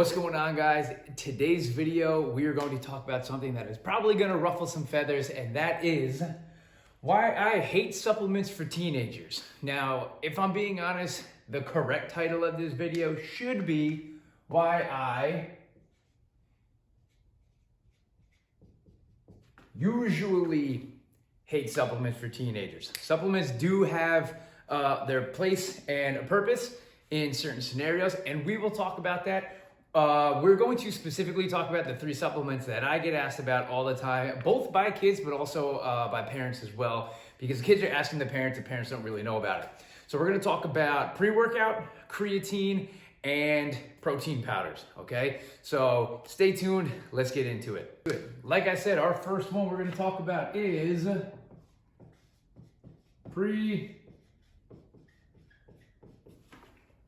What's going on, guys? Today's video, we are going to talk about something that is probably going to ruffle some feathers, and that is why I hate supplements for teenagers. Now, if I'm being honest, the correct title of this video should be why I usually hate supplements for teenagers. Supplements do have their place and a purpose in certain scenarios, and we will talk about that. We're going to specifically talk about the 3 supplements that I get asked about all the time, both by kids, but also by parents as well, because kids are asking the parents don't really know about it. So we're gonna talk about pre-workout, creatine, and protein powders, okay? So stay tuned, let's get into it. Like I said, our first one we're gonna talk about is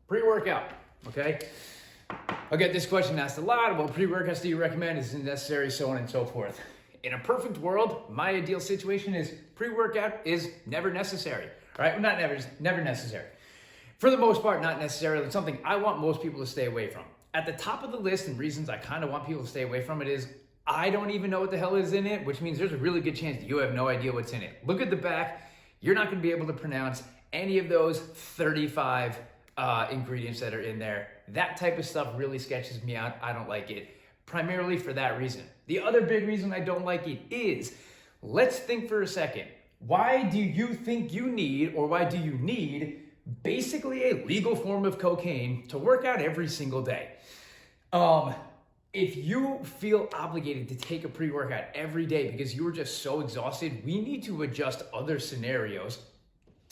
pre-workout, okay? I'll get this question asked a lot. What pre-workouts do you recommend? Is it necessary? So on and so forth. In a perfect world, my ideal situation is pre-workout is never necessary, right? Not never necessary. For the most part, not necessarily. It's something I want most people to stay away from. At the top of the list and reasons I kind of want people to stay away from it is I don't even know what the hell is in it, which means there's a really good chance that you have no idea what's in it. Look at the back. You're not going to be able to pronounce any of those 35 ingredients that are in there. That type of stuff really sketches me out. I don't like it, primarily for that reason. The other big reason I don't like it is, let's think for a second. Why do you think you need, or why do you need, basically a legal form of cocaine to work out every single day? If you feel obligated to take a pre-workout every day because you are just so exhausted, we need to adjust other scenarios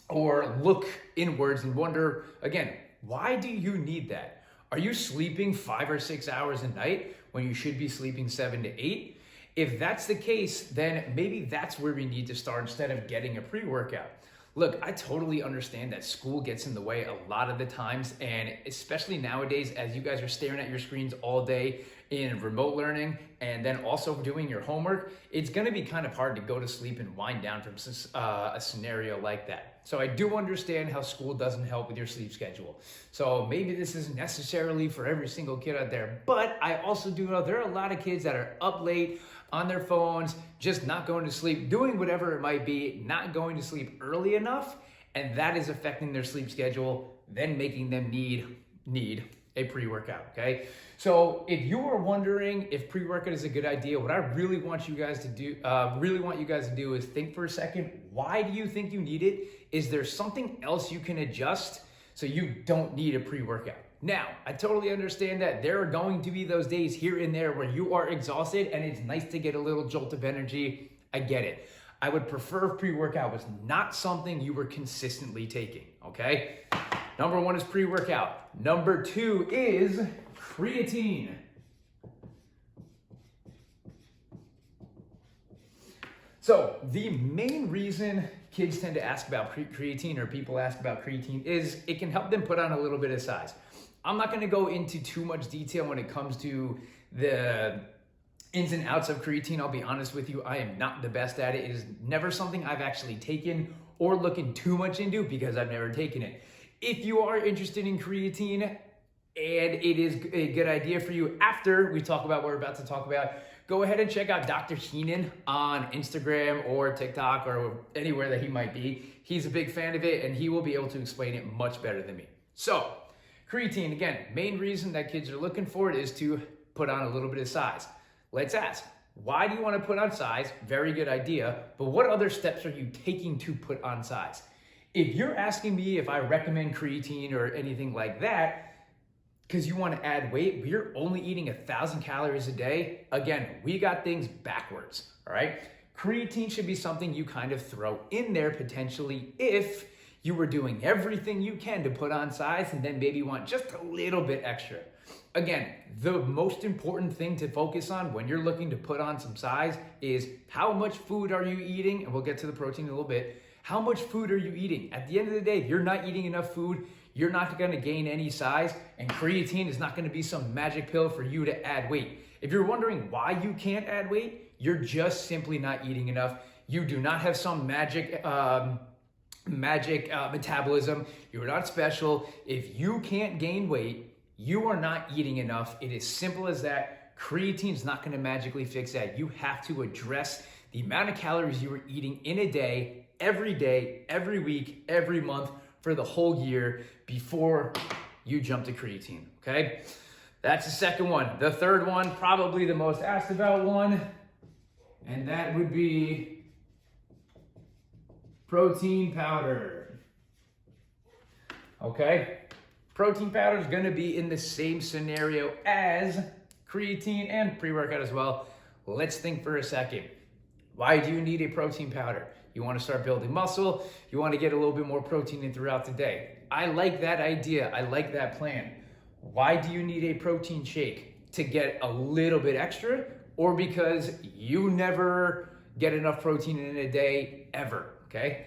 or look inwards and wonder, again, why do you need that? Are you sleeping 5 or 6 hours a night when you should be sleeping 7 to 8? If that's the case, then maybe that's where we need to start instead of getting a pre-workout. Look, I totally understand that school gets in the way a lot of the times, and especially nowadays as you guys are staring at your screens all day in remote learning and then also doing your homework, it's gonna be kind of hard to go to sleep and wind down from a scenario like that. So I do understand how school doesn't help with your sleep schedule. So maybe this isn't necessarily for every single kid out there, but I also do know there are a lot of kids that are up late on their phones, just not going to sleep, doing whatever it might be, not going to sleep early enough, and that is affecting their sleep schedule, then making them need a pre-workout, okay? So if you are wondering if pre-workout is a good idea, what I really want you guys to do, is think for a second, why do you think you need it? Is there something else you can adjust so you don't need a pre-workout? Now, I totally understand that there are going to be those days here and there where you are exhausted and it's nice to get a little jolt of energy. I get it. I would prefer if pre-workout was not something you were consistently taking, okay? Number 1 is pre-workout. Number 2 is creatine. So the main reason kids tend to ask about creatine, or people ask about creatine, is it can help them put on a little bit of size. I'm not gonna go into too much detail when it comes to the ins and outs of creatine. I'll be honest with you, I am not the best at it. It is never something I've actually taken or looking too much into because I've never taken it. If you are interested in creatine and it is a good idea for you after we talk about what we're about to talk about, go ahead and check out Dr. Heenan on Instagram or TikTok or anywhere that he might be. He's a big fan of it and he will be able to explain it much better than me. So, creatine, again, main reason that kids are looking for it is to put on a little bit of size. Let's ask, why do you want to put on size? Very good idea, but what other steps are you taking to put on size? If you're asking me if I recommend creatine or anything like that, because you want to add weight, but you're only eating 1,000 calories a day, again, we got things backwards, all right? Creatine should be something you kind of throw in there potentially if you were doing everything you can to put on size and then maybe want just a little bit extra. Again, the most important thing to focus on when you're looking to put on some size is how much food are you eating, and we'll get to the protein in a little bit. How much food are you eating? At the end of the day, if you're not eating enough food, you're not gonna gain any size, and creatine is not gonna be some magic pill for you to add weight. If you're wondering why you can't add weight, you're just simply not eating enough. You do not have some magic metabolism. You're not special. If you can't gain weight, You are not eating enough. It is simple as that. Creatine is not gonna magically fix that. You have to address the amount of calories you are eating in a day, every week, every month, for the whole year before you jump to creatine, okay? That's the second one. The third one, probably the most asked about one, and that would be protein powder, okay? Protein powder is gonna be in the same scenario as creatine and pre-workout as well. Let's think for a second. Why do you need a protein powder? You wanna start building muscle, you wanna get a little bit more protein in throughout the day. I like that idea, I like that plan. Why do you need a protein shake? To get a little bit extra, or because you never get enough protein in a day ever, okay?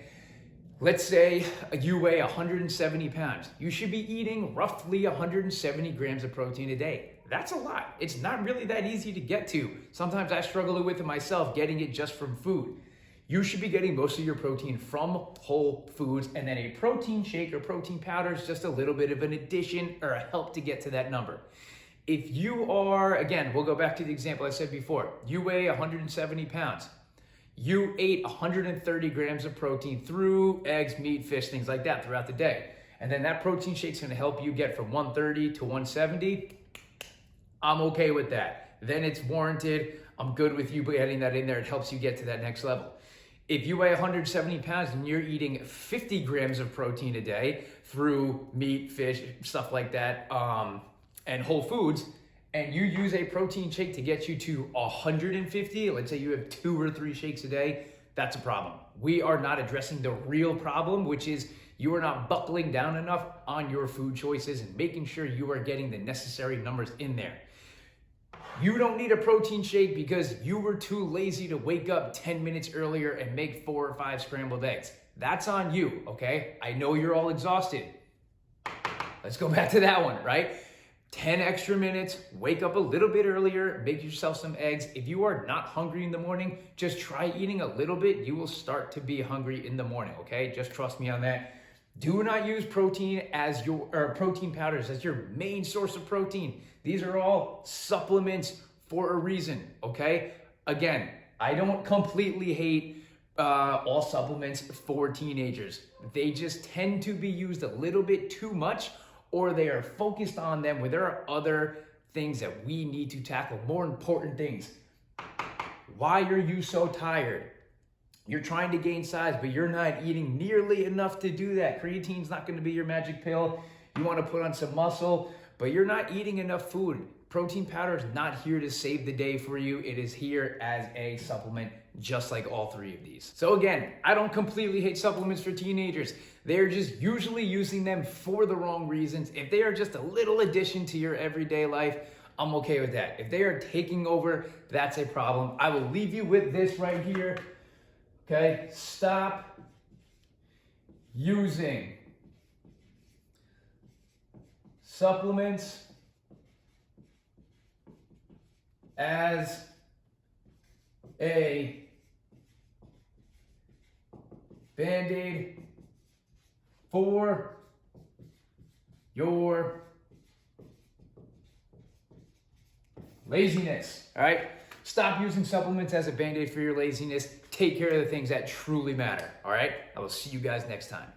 Let's say you weigh 170 pounds. You should be eating roughly 170 grams of protein a day. That's a lot. It's not really that easy to get to. Sometimes I struggle with it myself, getting it just from food. You should be getting most of your protein from whole foods, and then a protein shake or protein powder is just a little bit of an addition or a help to get to that number. If you are, again, we'll go back to the example I said before, you weigh 170 pounds. You ate 130 grams of protein through eggs, meat, fish, things like that throughout the day. And then that protein shake's gonna help you get from 130 to 170. I'm okay with that. Then it's warranted. I'm good with you getting that in there. It helps you get to that next level. If you weigh 170 pounds and you're eating 50 grams of protein a day through meat, fish, stuff like that, and whole foods, and you use a protein shake to get you to 150, let's say you have 2 or 3 shakes a day, that's a problem. We are not addressing the real problem, which is you are not buckling down enough on your food choices and making sure you are getting the necessary numbers in there. You don't need a protein shake because you were too lazy to wake up 10 minutes earlier and make 4 or 5 scrambled eggs. That's on you, okay? I know you're all exhausted. Let's go back to that one, right? 10 extra minutes, wake up a little bit earlier, make yourself some eggs. If you are not hungry in the morning, just try eating a little bit. You will start to be hungry in the morning, okay? Just trust me on that. Do not use protein as protein powders as your main source of protein. These are all supplements for a reason, okay? Again, I don't completely hate all supplements for teenagers. They just tend to be used a little bit too much, or they are focused on them when there are other things that we need to tackle, more important things. Why are you so tired? You're trying to gain size, but you're not eating nearly enough to do that. Creatine's not gonna be your magic pill. You wanna put on some muscle, but you're not eating enough food. Protein powder is not here to save the day for you. It is here as a supplement, just like all 3 of these. So again, I don't completely hate supplements for teenagers. They're just usually using them for the wrong reasons. If they are just a little addition to your everyday life, I'm okay with that. If they are taking over, that's a problem. I will leave you with this right here. Okay, stop using supplements as a Band-Aid for your laziness, all right? Stop using supplements as a Band-Aid for your laziness. Take care of the things that truly matter, all right? I will see you guys next time.